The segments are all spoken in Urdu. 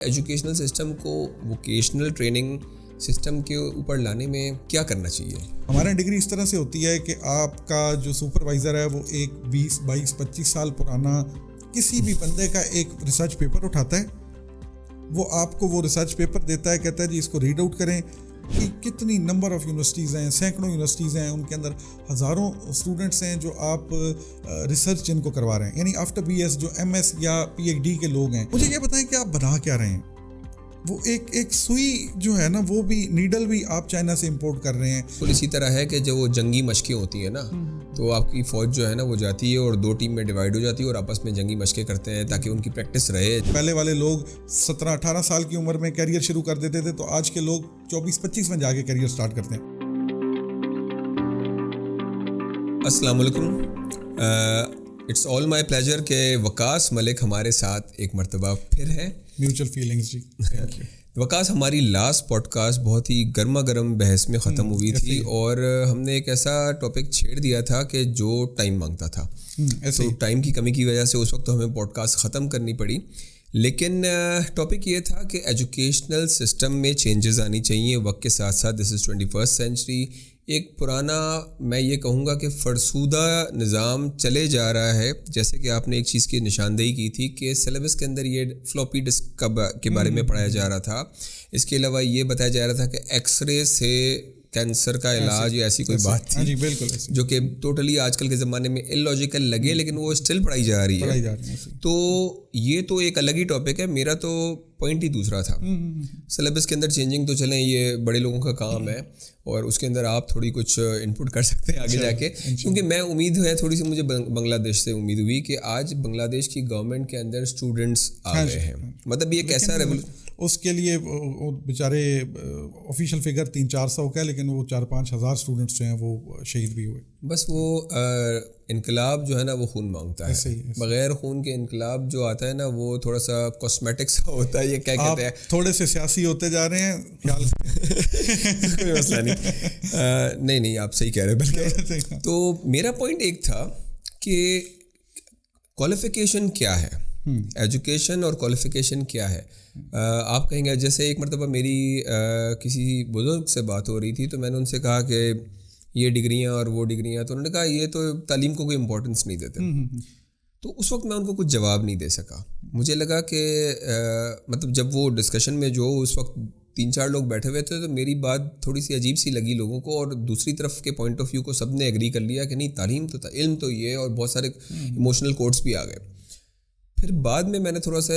ایجوکیشنل سسٹم کو ووکیشنل ٹریننگ سسٹم کے اوپر لانے میں کیا کرنا چاہیے؟ ہمارے ڈگری اس طرح سے ہوتی ہے کہ آپ کا جو سپروائزر ہے وہ ایک 20, 22, 25 سال پرانا کسی بھی بندے کا ایک ریسرچ پیپر اٹھاتا ہے، وہ آپ کو وہ ریسرچ پیپر دیتا ہے، کہتا ہے جی اس کو ریڈ آؤٹ کریں کہ کتنی نمبر آف یونیورسٹیز ہیں، سینکڑوں یونیورسٹیز ہیں، ان کے اندر ہزاروں اسٹوڈنٹس ہیں جو آپ ریسرچ جن کو کروا رہے ہیں، یعنی آفٹر بی ایس جو ایم ایس یا پی ایچ ڈی کے لوگ ہیں، مجھے یہ بتائیں کہ آپ بنا کیا رہے ہیں؟ وہ ایک سوئی جو ہے نا، وہ بھی نیڈل بھی آپ چائنا سے امپورٹ کر رہے ہیں. تو اسی طرح ہے کہ جو وہ جنگی مشقیں ہوتی ہیں نا، تو آپ کی فوج جو ہے نا وہ جاتی ہے اور 2 ٹیم میں ڈیوائڈ ہو جاتی ہے اور آپس میں جنگی مشقیں کرتے ہیں تاکہ ان کی پریکٹس رہے. پہلے والے لوگ 17-18 سال کی عمر میں کیریئر شروع کر دیتے تھے، تو آج کے لوگ 24-25 میں جا کے کیریئر سٹارٹ کرتے ہیں. السلام علیکم. اٹس آل مائی پلیجر کہ وقاص ملک ہمارے ساتھ ایک مرتبہ پھر ہے. میوچل فیلنگز جی، تھینک یو. وقاص، ہماری لاسٹ پوڈ کاسٹ بہت ہی گرما گرم بحث میں ختم ہوئی تھی اور ہم نے ایک ایسا ٹاپک چھیڑ دیا تھا کہ جو ٹائم مانگتا تھا. تو ٹائم کی کمی کی وجہ سے اس وقت ہمیں پوڈ کاسٹ ختم کرنی پڑی. لیکن ٹاپک یہ تھا کہ ایجوکیشنل سسٹم میں چینجز آنی چاہیے وقت کے ساتھ ساتھ. دس از 21st سینچری. ایک پرانا میں یہ کہوں گا کہ فرسودہ نظام چلے جا رہا ہے. جیسے کہ آپ نے ایک چیز کی نشاندہی کی تھی کہ سلیبس کے اندر یہ فلوپی ڈسک کے بارے میں پڑھایا جا رہا تھا. اس کے علاوہ یہ بتایا جا رہا تھا کہ ایکس رے سے کینسر کا علاج یا ایسی کوئی بات تھی جی، بالکل، جو کہ ٹوٹلی آج کل کے زمانے میں اللاجیکل لگے، لیکن وہ اسٹل پڑھائی جا رہی ہے. تو یہ تو ایک الگ ہی ٹاپک ہے. میرا تو پوائنٹ ہی دوسرا تھا. سلیبس کے اندر چینجنگ تو چلیں یہ بڑے لوگوں کا کام ہے اور اس کے اندر آپ تھوڑی کچھ انپٹ کر سکتے ہیں آگے جا کے. کیونکہ میں امید ہے تھوڑی سی مجھے بنگلہ دیش سے امید ہوئی کہ آج بنگلہ دیش کی گورنمنٹ کے اندر اسٹوڈنٹس آ گئے ہیں. مطلب یہ کیسا اس کے لیے بیچارے آفیشیل فگر 300-400 کا ہے، لیکن وہ 4-5 ہزار اسٹوڈنٹس جو ہیں وہ شہید بھی ہوئے. بس وہ انقلاب جو ہے نا وہ خون مانگتا ہے. بغیر خون کے انقلاب جو آتا ہے نا وہ تھوڑا سا کاسمیٹک سا ہوتا ہے. یہ کیا کہتے ہیں، تھوڑے سے سیاسی ہوتے جا رہے ہیں، خیال کوئی مسئلہ نہیں. نہیں آپ صحیح کہہ رہے بلکہ. تو میرا پوائنٹ ایک تھا کہ کوالیفیکیشن کیا ہے، ایجوکیشن اور کوالیفیکیشن کیا ہے. آپ کہیں گے جیسے ایک مرتبہ میری کسی بزرگ سے بات ہو رہی تھی تو میں نے ان سے کہا کہ یہ ڈگریاں اور وہ ڈگریاں، تو انہوں نے کہا یہ تو تعلیم کو کوئی امپورٹنس نہیں دیتے. تو اس وقت میں ان کو کچھ جواب نہیں دے سکا. مجھے لگا کہ مطلب جب وہ ڈسکشن میں جو اس وقت 3-4 لوگ بیٹھے ہوئے تھے تو میری بات تھوڑی سی عجیب سی لگی لوگوں کو، اور دوسری طرف کے پوائنٹ آف ویو کو سب نے ایگری کر لیا کہ نہیں تعلیم تو علم تو یہ، اور بہت سارے ایموشنل کوٹس بھی آ گئے. پھر بعد میں نے تھوڑا سا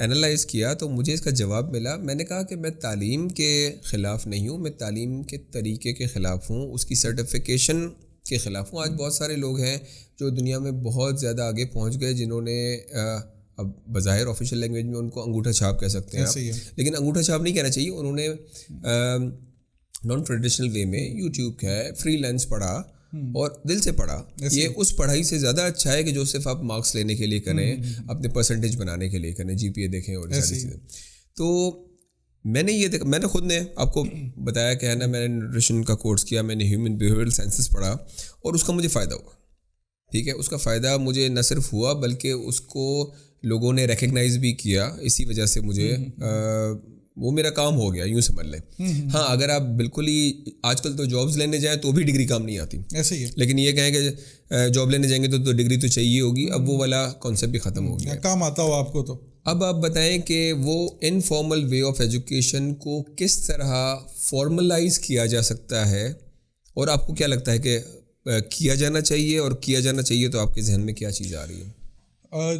انالائز کیا تو مجھے اس کا جواب ملا. میں نے کہا کہ میں تعلیم کے خلاف نہیں ہوں، میں تعلیم کے طریقے کے خلاف ہوں، اس کی سرٹیفیکیشن کے خلاف ہوں. آج بہت سارے لوگ ہیں جو دنیا میں بہت زیادہ آگے پہنچ گئے، جنہوں نے اب بظاہر آفیشیل لینگویج میں ان کو انگوٹھا چھاپ کہہ سکتے ہیں آپ، لیکن انگوٹھا چھاپ نہیں کہنا چاہیے. انہوں نے نان ٹریڈیشنل وے میں یوٹیوب ہے، فری لینس پڑھا اور دل سے پڑھا. یہ اس پڑھائی سے زیادہ اچھا ہے کہ جو صرف آپ مارکس لینے کے لیے کریں، اپنے پرسنٹیج بنانے کے لیے کریں، جی پی اے دیکھیں اور ساری چیزیں. تو میں نے یہ دیکھا، میں نے خود نے آپ کو بتایا کہ ہے نا میں نے نیوٹریشن کا کورس کیا، میں نے ہیومن بیہیویئرل سائنسز پڑھا اور اس کا مجھے فائدہ ہوا. ٹھیک ہے، اس کا فائدہ مجھے نہ صرف ہوا بلکہ اس کو لوگوں نے ریکگنائز بھی کیا. اسی وجہ سے مجھے وہ میرا کام ہو گیا، یوں سمجھ لیں. ہاں اگر آپ بالکل ہی آج کل تو جابس لینے جائیں تو بھی ڈگری کام نہیں آتی، ایسے ہی ہے. لیکن یہ کہیں کہ جاب لینے جائیں گے تو ڈگری تو چاہیے ہوگی. اب وہ والا کانسیپٹ بھی ختم ہو گیا، کام آتا ہو آپ کو. تو اب آپ بتائیں کہ وہ انفارمل وے آف ایجوکیشن کو کس طرح فارملائز کیا جا سکتا ہے، اور آپ کو کیا لگتا ہے کہ کیا جانا چاہیے، اور کیا جانا چاہیے تو آپ کے ذہن میں کیا چیز آ رہی ہے؟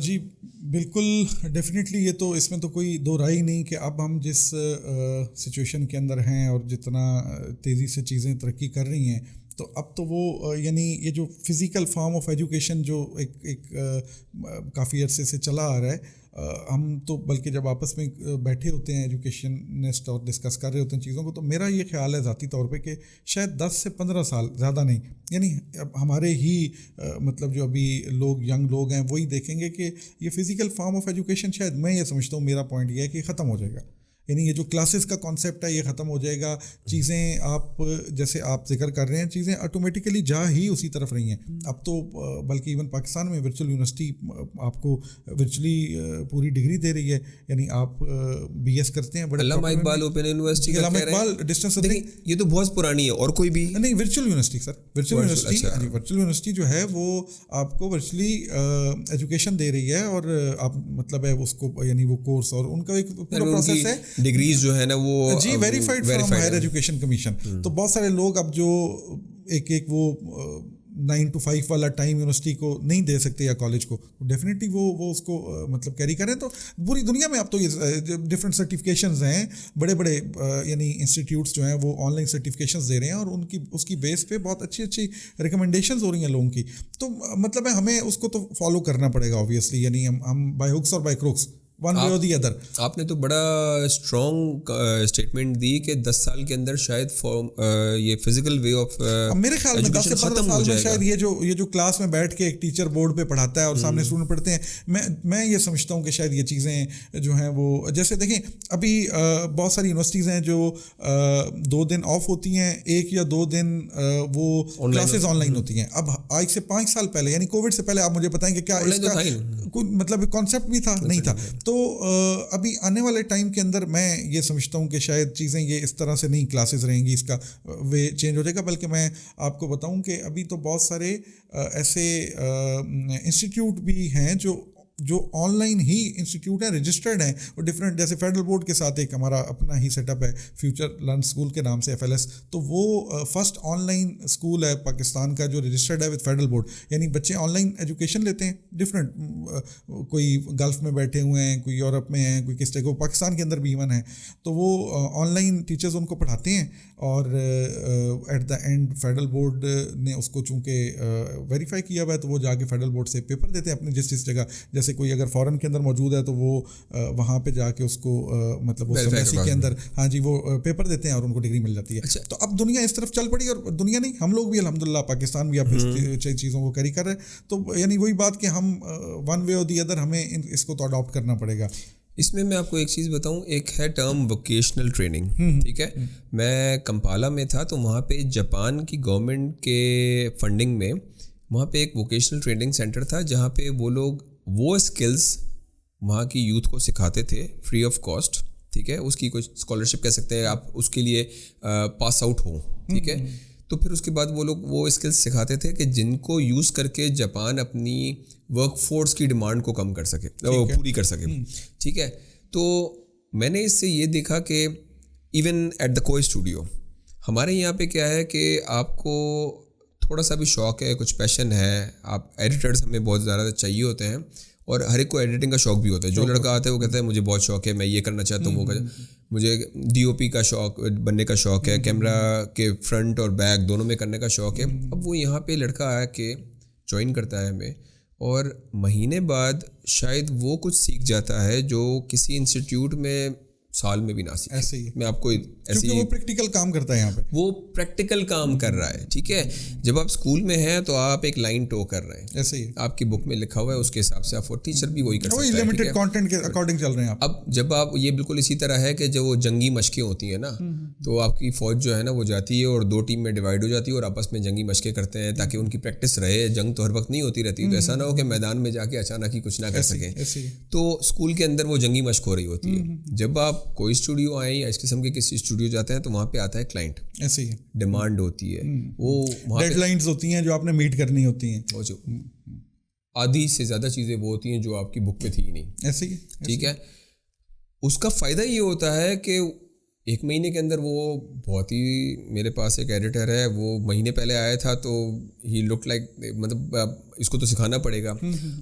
جی بالکل، ڈیفینیٹلی یہ تو اس میں تو کوئی دو رائے نہیں کہ اب ہم جس سچویشن کے اندر ہیں اور جتنا تیزی سے چیزیں ترقی کر رہی ہیں، تو اب تو وہ یعنی یہ جو فزیکل فارم آف ایجوکیشن جو ایک کافی عرصے سے چلا آ رہا ہے، ہم تو بلکہ جب آپس میں بیٹھے ہوتے ہیں ایجوکیشنسٹ اور ڈسکس کر رہے ہوتے ہیں چیزوں کو، تو میرا یہ خیال ہے ذاتی طور پہ کہ شاید 10 سے 15 سال، زیادہ نہیں، یعنی ہمارے ہی مطلب جو ابھی ینگ لوگ ہیں وہی دیکھیں گے کہ یہ فزیکل فارم آف ایجوکیشن شاید، میں یہ سمجھتا ہوں، میرا پوائنٹ یہ ہے کہ ختم ہو جائے گا. یعنی یہ جو کلاسز کا کانسیپٹ ہے یہ ختم ہو جائے گا. چیزیں آپ جیسے آپ ذکر کر رہے ہیں چیزیں آٹومیٹیکلی جا ہی اسی طرف رہی ہیں. اب تو بلکہ ایون پاکستان میں ورچوئل یونیورسٹی آپ کو ورچولی پوری ڈگری دے رہی ہے. یعنی آپ BS کرتے ہیں بڑے علامہ اقبال اوپن یونیورسٹی علامہ اقبال ڈسٹینس. یہ تو بہت پرانی ہے. اور کوئی بھی نہیں, ورچوئل یونیورسٹی سر, ورچوئل یونیورسٹی. ورچوئل یونیورسٹی جو ہے وہ آپ کو ورچولی ایجوکیشن دے رہی ہے, اور آپ مطلب ہے اس کو یعنی وہ کورس اور ان کا ایک پورا پروسیس ہے. ڈگریز جو ہے نا وہ جی verified from Higher Education Commission. تو بہت سارے لوگ اب جو ایک وہ 9 to 5 والا ٹائم یونیورسٹی کو نہیں دے سکتے یا کالج کو, ڈیفینیٹلی وہ اس کو مطلب کیری کریں. تو پوری دنیا میں اب تو یہ ڈفرینٹ سرٹیفکیشنز ہیں, بڑے بڑے یعنی انسٹیٹیوٹس جو ہیں وہ آن لائن سرٹیفکیشنز دے رہے ہیں, اور ان کی اس کی بیس پہ بہت اچھی ریکمنڈیشنز ہو رہی ہیں لوگوں کی. تو مطلب ہے ہمیں اس کو تو فالو کرنا پڑے گا آبویسلی. یعنی ہم بائی ہکس اور بائی کروکس ون وے اور دی ادر. آپ نے تو بڑا اسٹرانگ اسٹیٹمنٹ دی کہ 10 سال کے اندر شاید یہ فزیکل وے آف میرے خیال میں 10 سے 15 سال میں شاید یہ جو کلاس میں بیٹھ کے ایک ٹیچر بورڈ پہ پڑھاتا ہے اور سامنے اسٹوڈنٹ پڑھتے ہیں, میں یہ سمجھتا ہوں کہ شاید یہ چیزیں جو ہیں وہ جیسے دیکھیں ابھی بہت ساری یونیورسٹیز ہیں جو 2 دن آف ہوتی ہیں, 1 یا 2 دن وہ کلاسز آن لائن ہوتی ہیں. اب آج سے 5 سال پہلے یعنی کووڈ سے پہلے آپ مجھے بتائیں کہ کیا اس کا کوئی مطلب کانسیپٹ بھی تھا؟ نہیں تھا. تو ابھی آنے والے ٹائم کے اندر میں یہ سمجھتا ہوں کہ شاید چیزیں یہ اس طرح سے نہیں کلاسز رہیں گی, اس کا وے چینج ہو جائے گا. بلکہ میں آپ کو بتاؤں کہ ابھی تو بہت سارے ایسے انسٹیٹیوٹ بھی ہیں جو آن لائن ہی انسٹیٹیوٹ ہیں, رجسٹرڈ ہیں, اور ڈفرینٹ جیسے فیڈرل بورڈ کے ساتھ ایک ہمارا اپنا ہی سیٹ اپ ہے فیوچر لرن اسکول کے نام سے FLS. تو وہ فرسٹ آن لائن اسکول ہے پاکستان کا جو رجسٹرڈ ہے وتھ فیڈرل بورڈ. یعنی بچے آن لائن ایجوکیشن لیتے ہیں ڈفرینٹ, کوئی گلف میں بیٹھے ہوئے ہیں, کوئی یورپ میں ہیں, کوئی کس طرح کو پاکستان کے اندر بھی ایون ہے. تو وہ آن لائن ٹیچرز ان کو پڑھاتے ہیں, اور at the end federal board نے اس کو چونکہ ویریفائی کیا ہوا ہے تو وہ جا کے فیڈرل بورڈ سے پیپر دیتے ہیں اپنے جس جگہ. جیسے کوئی اگر فورن کے اندر موجود ہے تو وہ وہاں پہ جا کے اس کو مطلب اس ایمبیسی کے اندر ہاں جی وہ پیپر دیتے ہیں اور ان کو ڈگری مل جاتی ہے. تو اب دنیا اس طرف چل پڑی, اور دنیا نہیں ہم لوگ بھی الحمدللہ پاکستان بھی اب اس چیزوں کو کیری کر رہے ہیں. تو یعنی وہی بات کہ ہم ون وے اور دی ادر ہمیں اس کو تو اڈاپٹ کرنا پڑے گا. اس میں آپ کو ایک چیز بتاؤں, ایک ہے ٹرم ووکیشنل ٹریننگ, ٹھیک ہے. میں کمپالا میں تھا تو وہاں پہ جاپان کی گورنمنٹ کے فنڈنگ میں وہاں پہ ایک ووکیشنل ٹریننگ سینٹر تھا جہاں پہ وہ لوگ وہ اسکلز وہاں کی یوتھ کو سکھاتے تھے فری آف کاسٹ, ٹھیک ہے. اس کی کوئی اسکالرشپ کہہ سکتے ہیں آپ, اس کے لیے پاس آؤٹ ہوں, ٹھیک ہے. تو پھر اس کے بعد وہ لوگ وہ اسکلز سکھاتے تھے کہ جن کو یوز کر کے جاپان اپنی ورک فورس کی ڈیمانڈ کو کم کر سکے, پوری کر سکے, ٹھیک ہے. تو میں نے اس سے یہ دیکھا کہ ایون ایٹ دا کوئی اسٹوڈیو ہمارے یہاں پہ کیا ہے کہ آپ کو تھوڑا سا بھی شوق ہے, کچھ پیشن ہے, آپ ایڈیٹرز ہمیں بہت زیادہ چاہیے ہوتے ہیں, اور ہر ایک کو ایڈیٹنگ کا شوق بھی ہوتا ہے. جو لڑکا آتا ہے وہ کہتا ہے مجھے بہت شوق ہے, میں یہ کرنا چاہتا ہوں, وہ مجھے DOP کا شوق بننے کا شوق ہے, کیمرہ کے فرنٹ اور بیک دونوں میں کرنے کا شوق ہے. اب وہ یہاں پہ لڑکا آیا کہ جوائن کرتا ہے ہمیں, اور مہینے بعد شاید وہ کچھ سیکھ جاتا ہے جو کسی انسٹیٹیوٹ میں سال میں بھی نہ سیکھے. ایسے ہی میں آپ کو ایسے وہ پریکٹیکل کام کرتا ہے یہاں پہ, وہ پریکٹیکل کام کر رہا ہے, ٹھیک ہے. جب آپ اسکول میں ہیں تو آپ ایک لائن ٹو کر رہے ہیں, ایسے ہی آپ کی بک میں لکھا ہوا ہے اس کے حساب سے آپ, اور ٹیچر بھی وہی کر سکتا ہے, لمیٹڈ کنٹینٹ کے اکارڈنگ چل رہے ہیں آپ. اب جب آپ یہ بالکل اسی طرح ہے کہ جو جنگی مشقیں ہوتی ہیں نا, تو آپ کی فوج جو ہے نا وہ جاتی ہے اور 2 ٹیم میں ڈیوائڈ ہو جاتی ہے اور آپس میں جنگی مشقیں کرتے ہیں تاکہ ان کی پریکٹس رہے. جنگ تو ہر وقت نہیں ہوتی رہتی, تو ایسا نہ ہو کہ میدان میں جا کے اچانک ہی کچھ نہ کر سکیں. تو اسکول کے اندر وہ جنگی مشق ہو رہی ہوتی ہے. جب آپ کوئی اسٹوڈیو آئیں یا اس قسم کے کسی اسٹوڈیو جاتے ہیں تو وہاں پہ آتا ہے کلائنٹ, ایسے ہی ڈیمانڈ ہوتی ہے, وہ ڈیڈ لائنز ہوتی ہیں جو آپ نے میٹ کرنی ہوتی ہیں, وہ جو آدھی سے زیادہ چیزیں وہ ہوتی ہیں جو آپ کی بک پہ تھی ہی نہیں, ایسے ہی, ٹھیک ہے. اس کا فائدہ یہ ہوتا ہے کہ 1 مہینے کے اندر وہ بہت ہی, میرے پاس ایک ایڈیٹر ہے, وہ مہینے پہلے آیا تھا تو ہی لک لائک مطلب اس کو تو سکھانا پڑے گا,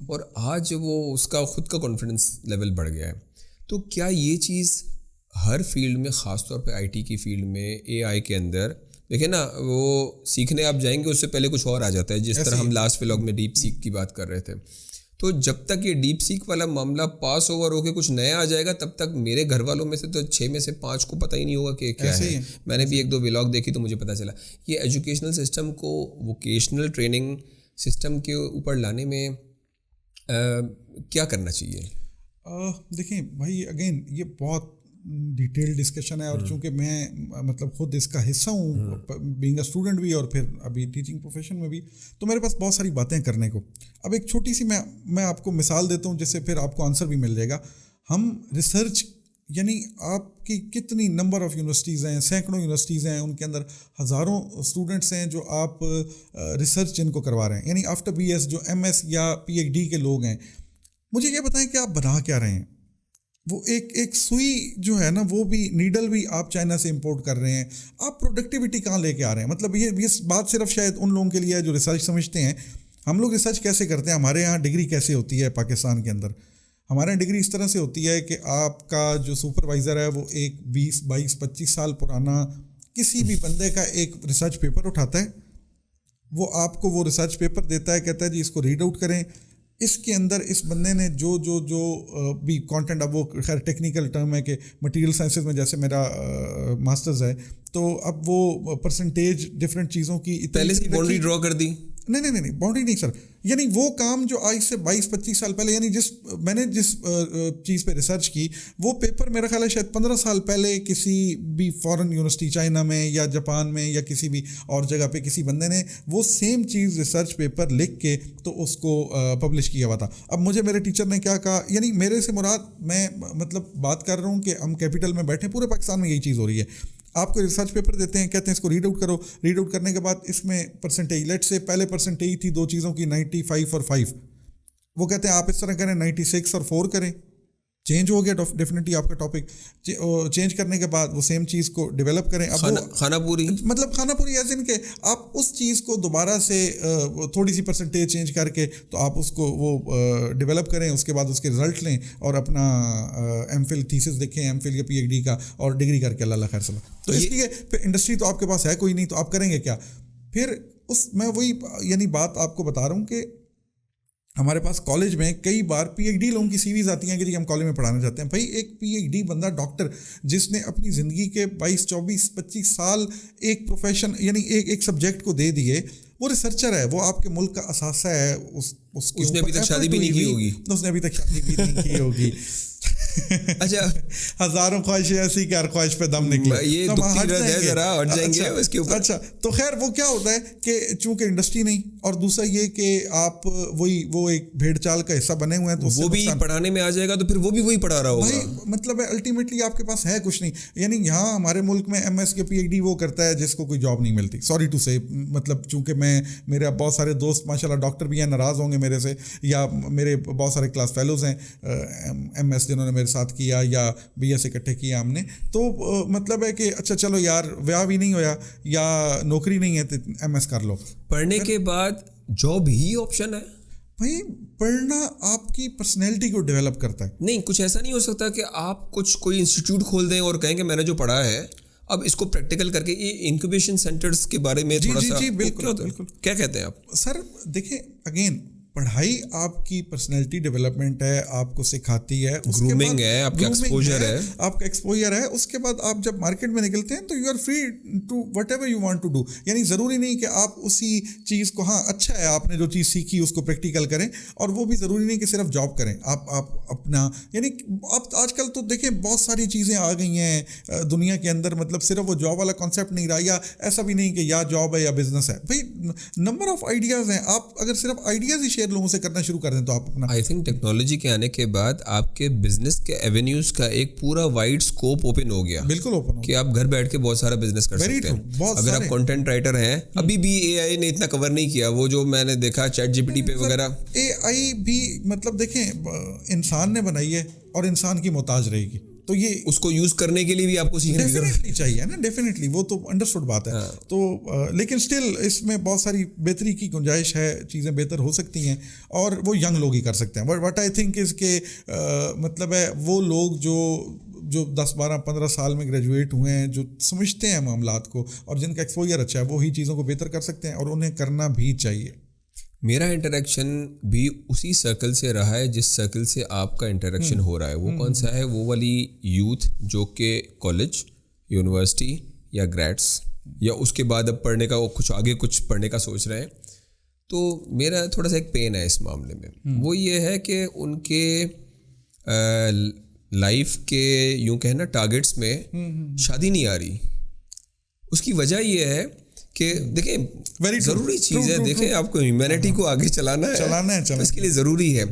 اور آج وہ اس کا خود کا کانفیڈنس لیول بڑھ گیا ہے. تو کیا یہ چیز ہر فیلڈ میں, خاص طور پہ IT کی فیلڈ میں, AI کے اندر دیکھیں نا, وہ سیکھنے آپ جائیں گے اس سے پہلے کچھ اور آ جاتا ہے, جس طرح ہم لاسٹ ولاگ میں ڈیپ سیک کی بات کر رہے تھے. تو جب تک یہ ڈیپ سیک والا معاملہ پاس اوور ہو کے کچھ نیا آ جائے گا, تب تک میرے گھر والوں میں سے تو 6 میں سے 5 کو پتہ ہی نہیں ہوگا کہ کیا ہے. میں نے بھی 1-2 ولاگ دیکھی تو مجھے پتہ چلا. یہ ایجوکیشنل سسٹم کو ووکیشنل ٹریننگ سسٹم کے اوپر لانے میں کیا کرنا چاہیے؟ دیکھیں بھائی, اگین یہ بہت ڈیٹیل ڈسکشن ہے, اور چونکہ میں مطلب خود اس کا حصہ ہوں بینگ اے اسٹوڈنٹ بھی اور پھر ابھی ٹیچنگ پروفیشن میں بھی, تو میرے پاس بہت ساری باتیں کرنے کو. اب ایک چھوٹی سی میں آپ کو مثال دیتا ہوں جس سے پھر آپ کو آنسر بھی مل جائے گا. ہم ریسرچ یعنی آپ کی کتنی نمبر آف یونیورسٹیز ہیں, سینکڑوں یونیورسٹیز ہیں, ان کے اندر ہزاروں اسٹوڈنٹس ہیں جو آپ ریسرچ جن کو کروا رہے ہیں, یعنی آفٹر بی ایس جو ایم ایس یا پی ایچ ڈی کے لوگ ہیں. مجھے یہ بتائیں کہ آپ بنا کیا رہے ہیں؟ وہ ایک سوئی جو ہے نا, وہ بھی نیڈل بھی آپ چائنا سے امپورٹ کر رہے ہیں. آپ پروڈکٹیوٹی کہاں لے کے آ رہے ہیں؟ مطلب یہ بات صرف شاید ان لوگوں کے لیے ہے جو ریسرچ سمجھتے ہیں. ہم لوگ ریسرچ کیسے کرتے ہیں؟ ہمارے یہاں ڈگری کیسے ہوتی ہے پاکستان کے اندر؟ ہمارے یہاں ڈگری اس طرح سے ہوتی ہے کہ آپ کا جو سپروائزر ہے وہ ایک 20, 22, 25 سال پرانا کسی بھی بندے کا ایک ریسرچ پیپر اٹھاتا ہے, وہ آپ کو وہ ریسرچ پیپر دیتا ہے, کہتا ہے جی اس کو ریڈ آؤٹ کریں. اس کے اندر اس بندے نے جو بھی کانٹینٹ, اب وہ خیر ٹیکنیکل ٹرم ہے کہ مٹیریل سائنسز میں جیسے میرا ماسٹرز ہے, تو اب وہ پرسنٹیج ڈفرینٹ چیزوں کی پہلے سے باؤنڈری ڈرا کر دی. نہیں باؤنڈری نہیں سر, یعنی وہ کام جو آج سے 22-25 سال پہلے, یعنی میں نے جس چیز پہ ریسرچ کی وہ پیپر میرا خیال ہے شاید 15 سال پہلے کسی بھی فارن یونیورسٹی چائنا میں یا جاپان میں یا کسی بھی اور جگہ پہ کسی بندے نے وہ سیم چیز ریسرچ پیپر لکھ کے تو اس کو پبلش کیا ہوا تھا. اب مجھے میرے ٹیچر نے کیا کہا, یعنی میرے سے مراد میں مطلب بات کر رہا ہوں کہ ہم کیپٹل میں بیٹھے, پورے پاکستان میں یہی چیز ہو رہی ہے. آپ کو ریسرچ پیپر دیتے ہیں, کہتے ہیں اس کو ریڈ آؤٹ کرو. ریڈ آؤٹ کرنے کے بعد اس میں پرسنٹیج, لیٹ سے پہلے پرسنٹیج تھی 2 چیزوں کی 95 اور 5, وہ کہتے ہیں آپ اس طرح کریں 96 اور 4 کریں. چینج ہو گیا ڈیفینیٹلی آپ کا ٹاپک. چینج کرنے کے بعد وہ سیم چیز کو ڈیولپ کریں. اب خانہ پوری, مطلب خانہ پوری ایز ان کہ آپ اس چیز کو دوبارہ سے تھوڑی سی پرسنٹیج چینج کر کے تو آپ اس کو وہ ڈیولپ کریں. اس کے بعد اس کے رزلٹ لیں اور اپنا ایم فل تھیسس دیکھیں, ایم فل یا پی ایچ ڈی کا, اور ڈگری کر کے اللہ خیر صلاح. تو اس لیے پھر انڈسٹری تو آپ کے پاس ہے کوئی نہیں, تو آپ کریں گے کیا پھر؟ میں وہی یعنی بات آپ کو بتا رہا ہوں کہ ہمارے پاس کالج میں کئی بار پی ایچ ڈی لوگوں کی سی ویز آتی ہیں کہ جی ہم کالج میں پڑھانا چاہتے ہیں. بھائی ایک پی ایچ ڈی بندہ ڈاکٹر جس نے اپنی زندگی کے 22, 24, 25 سال ایک پروفیشن یعنی ایک سبجیکٹ کو دے دیے, وہ ریسرچر ہے, وہ آپ کے ملک کا اثاثہ ہے. اس نے ابھی تک شادی بھی نہیں کی ہوگی. اس نے ابھی تک شادی بھی نہیں کی ہوگی. اچھا, ہزاروں خواہشیں ایسی کہ ہر خواہش پہ دم نکلے. یہ ہٹ جائیں گے اس کے اوپر. اچھا تو خیر وہ کیا ہوتا ہے کہ چونکہ انڈسٹری نہیں, اور دوسرا یہ کہ آپ وہ ایک بھیڑ چال کا حصہ بنے ہوئے ہیں, تو وہ بھی پڑھانے میں آ جائے گا تو پھر وہ بھی وہی پڑھا رہا ہوگا. مطلب ہے الٹیمیٹلی آپ کے پاس ہے کچھ نہیں. یعنی یہاں ہمارے ملک میں ایم ایس کے پی ایچ ڈی وہ کرتا ہے جس کو کوئی جاب نہیں ملتی. سوری ٹو سے, مطلب چونکہ میرے بہت سارے دوست ماشاء اللہ ڈاکٹر بھی ہیں, ناراض ہوں گے میرے سے, یا میرے بہت سارے کلاس فیلوز ہیں ایم ایس جنہوں نے میرے ساتھ کیا یا بی ایس اکٹھے کیا ہم نے. تو مطلب ہے کہ اچھا چلو یار ویاہ بھی نہیں ہویا یا نوکری نہیں ہے تو ایم ایس کر لو. پڑھنے کے بعد جاب ہی آپشن ہے. بھائی پڑھنا آپ کی پرسنالٹی کو ڈیولپ کرتا ہے. نہیں, کچھ ایسا نہیں ہو سکتا کہ آپ کوئی انسٹیٹیوٹ کھول دیں اور کہیں کہ میں نے جو پڑھا ہے اب اس کو پریکٹیکل کر کے. یہ انکیوبیشن سینٹرز کے بارے میں تھوڑا سا جی بالکل کیا کہتے ہیں آپ؟ سر دیکھیں, اگین پڑھائی آپ کی پرسنالٹی ڈیولپمنٹ ہے, آپ کو سکھاتی ہے, گرومنگ ہے, آپ کا ایکسپوجر ہے, آپ کا ایکسپوجر ہے. اس کے بعد آپ جب مارکیٹ میں نکلتے ہیں تو you are free to whatever you want to do. یعنی ضروری نہیں کہ آپ اسی چیز کو, ہاں اچھا ہے آپ نے جو چیز سیکھی اس کو پریکٹیکل کریں, اور وہ بھی ضروری نہیں کہ صرف جاب کریں. آپ اپنا یعنی آپ آج کل تو دیکھیں بہت ساری چیزیں آ گئی ہیں دنیا کے اندر, مطلب صرف وہ جاب والا کانسیپٹ نہیں رہا, یا ایسا بھی نہیں کہ یا جاب ہے یا بزنس ہے. بھائی نمبر آف آئیڈیاز ہیں, آپ اگر صرف آئیڈیاز ہی شیئر لوگوں سے کرنا شروع کر دیں تو آپ اپنا, آئی تھنک ٹیکنالوجی کے آنے کے بعد آپ کے بزنس کے ایونیوز کا ایک پورا وائڈ اسکوپ اوپن ہو گیا. بالکل اوپن ہو, کہ آپ گھر بیٹھ کے بہت سارا بزنس کر سکتے ہیں. اگر آپ کنٹینٹ رائٹر ہیں, ابھی بھی اے آئی نے اتنا کور نہیں کیا, وہ جو میں نے دیکھا چیٹ جی پی ٹی پہ وغیرہ, اے آئی بھی مطلب دیکھیں انسان نے بنائی ہے اور انسان کی محتاج رہے گی, تو یہ اس کو یوز کرنے کے لیے بھی آپ کو سیکھنا چاہیے نا. ڈیفینیٹلی وہ تو انڈرسٹوڈ بات ہے. تو لیکن اسٹل اس میں بہت ساری بہتری کی گنجائش ہے, چیزیں بہتر ہو سکتی ہیں, اور وہ ینگ لوگ ہی کر سکتے ہیں. وٹ آئی تھنک از کہ مطلب ہے وہ لوگ جو 10, 12, 15 سال میں گریجویٹ ہوئے ہیں, جو سمجھتے ہیں معاملات کو اور جن کا ایکسپوجر اچھا ہے, وہی چیزوں کو بہتر کر سکتے ہیں, اور انہیں کرنا بھی چاہیے. میرا انٹریکشن بھی اسی سرکل سے رہا ہے جس سرکل سے آپ کا انٹریکشن ہو رہا ہے. وہ کون سا ہے؟ وہ والی یوتھ جو کہ کالج, یونیورسٹی یا گریڈس یا اس کے بعد اب پڑھنے کا کچھ آگے کچھ پڑھنے کا سوچ رہے ہیں. تو میرا تھوڑا سا ایک پین ہے اس معاملے میں. وہ یہ ہے کہ ان کے لائف کے یوں کہنا ٹارگیٹس میں شادی نہیں آ رہی. اس کی وجہ یہ ہے کہ دیکھیں ضروری چیز ہے, دیکھیں آپ کو ہیومینٹی کو آگے چلانا ہے, اس کے لیے ضروری ہے.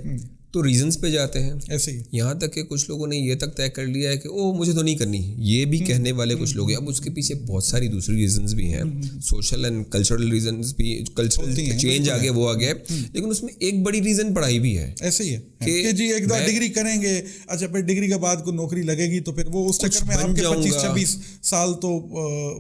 تو ریزنس پہ جاتے ہیں ایسے ہی, یہاں تک کہ کچھ لوگوں نے یہ تک طے کر لیا ہے کہ او مجھے تو نہیں کرنی, یہ بھی کہنے والے کچھ لوگ ہیں. اب اس کے پیچھے بہت ساری دوسری ریزنز بھی ہیں, سوشل اینڈ کلچرل ریزنز بھی, کلچرل چینج آگے وہ آگے, لیکن اس میں ایک بڑی ریزن پڑھائی بھی ہے. ایسے ہی ہے کہ جی ایک دو ڈگری کریں گے, اچھا پھر ڈگری کے بعد کو نوکری لگے گی تو پھر وہ اس چکر میں آپ کے 25-26 سال تو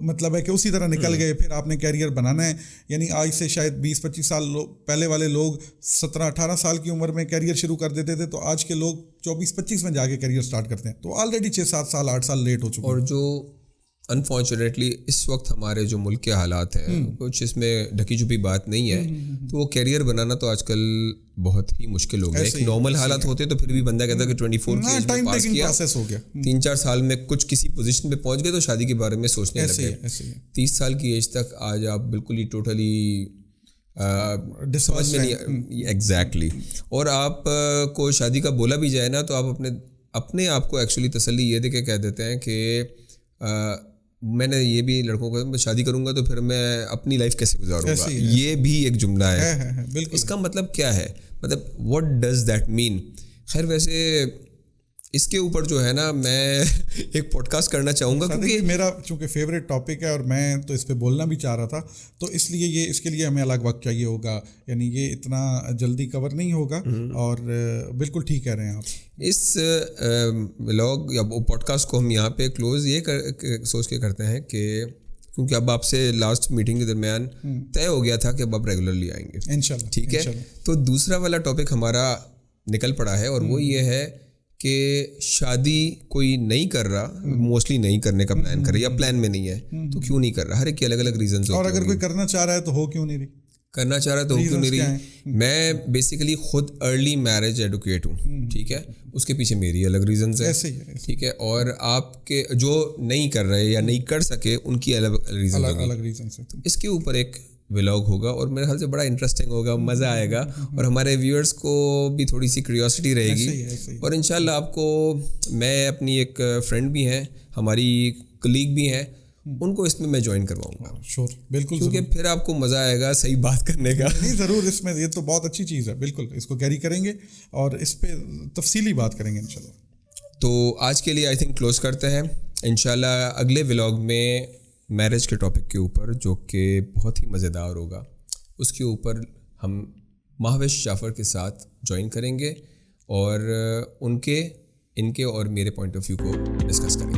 مطلب ہے کہ اسی طرح نکل گئے. پھر آپ نے کیریئر بنانا ہے, یعنی آج سے شاید 20-25 سال پہلے والے لوگ 17-18 سال کی عمر میں کیریئر شروع کر دیتے تھے, تو آج کے لوگ 24-25 میں جا کے کیریئر سٹارٹ کرتے ہیں, تو آلریڈی 6-7 سال 8 سال لیٹ ہو چکے ہیں. اور جو انفارچونیٹلی اس وقت ہمارے جو ملک کے حالات ہیں, کچھ اس میں ڈھکی چھپی بات نہیں ہے, تو وہ کیریئر بنانا تو آج کل بہت ہی مشکل ہو گیا. ایک نارمل حالات ہوتے تو پھر بھی بندہ کہتا کہ 24 کی ایج میں پاس کیا, 3-4 سال میں کچھ کسی پوزیشن پہ پہنچ گئے تو شادی کے بارے میں سوچنے لگے. 30 سال کی ایج تک آج آپ بالکل ہی ٹوٹلی سمجھ میں نہیں ایگزیکٹلی. اور آپ کو شادی کا بولا بھی جائے نا تو آپ اپنے آپ کو ایکچولی تسلی یہ دے کے کہہ دیتے ہیں کہ میں نے یہ بھی لڑکوں کو میں شادی کروں گا تو پھر میں اپنی لائف کیسے گزاروں گا, یہ بھی ایک جملہ ہے. اس کا مطلب کیا ہے, مطلب واٹ ڈز دیٹ مین. خیر ویسے اس کے اوپر جو ہے نا میں ایک پوڈ کاسٹ کرنا چاہوں گا, کیونکہ میرا چونکہ فیوریٹ ٹاپک ہے اور میں تو اس پہ بولنا بھی چاہ رہا تھا, تو اس لیے یہ اس کے لیے ہمیں الگ وقت چاہیے ہوگا, یعنی یہ اتنا جلدی کور نہیں ہوگا. اور بالکل ٹھیک کہہ رہے ہیں آپ. اس ولاگ یا پوڈ کاسٹ کو ہم یہاں پہ کلوز یہ سوچ کے کرتے ہیں کہ کیونکہ اب آپ سے لاسٹ میٹنگ کے درمیان طے ہو گیا تھا کہ اب آپ ریگولرلی آئیں گے انشاءاللہ, ٹھیک ہے. تو دوسرا والا ٹاپک ہمارا نکل پڑا ہے, اور وہ یہ ہے کہ شادی کوئی نہیں کر رہا, موسٹلی نہیں کرنے کا پلان کر رہا یا پلان میں نہیں ہے, تو کیوں نہیں کر رہا. ہر ایک کے الگ الگ ریزنز ہوتے ہیں, اور اگر کوئی کرنا چاہ رہا ہے تو ہو کیوں نہیں رہی, کرنا چاہ رہا ہے تو ہو کیوں نہیں رہی. میں بیسیکلی خود ارلی میرج ایڈوکیٹ ہوں, ٹھیک ہے, اس کے پیچھے میری الگ ریزنز ہیں, ٹھیک ہے, اور آپ کے جو نہیں کر رہے یا نہیں کر سکے ان کی الگ ریزنز ہیں. اس کے اوپر ایک ولاگ ہوگا اور میرے خیال سے بڑا انٹرسٹنگ ہوگا, مزہ آئے گا, اور ہمارے ویورز کو بھی تھوڑی سی کریوسٹی رہے گی. اور انشاءاللہ آپ کو میں اپنی ایک فرینڈ بھی ہیں, ہماری کلیگ بھی ہیں, ان کو اس میں جوائن کرواؤں گا. شور, بالکل, کیونکہ پھر آپ کو مزہ آئے گا صحیح بات کرنے کا. نہیں ضرور, اس میں یہ تو بہت اچھی چیز ہے, بالکل اس کو کیری کریں گے اور اس پہ تفصیلی بات کریں گے انشاءاللہ. تو آج کے لیے آئی تھنک کلوز کرتے ہیں. انشاءاللہ اگلے ولاگ میں میرج کے ٹاپک کے اوپر, جو کہ بہت ہی مزیدار ہوگا, اس کے اوپر ہم مہوش جعفر کے ساتھ جوائن کریں گے اور ان کے اور میرے پوائنٹ آف ویو کو ڈسکس کریں گے.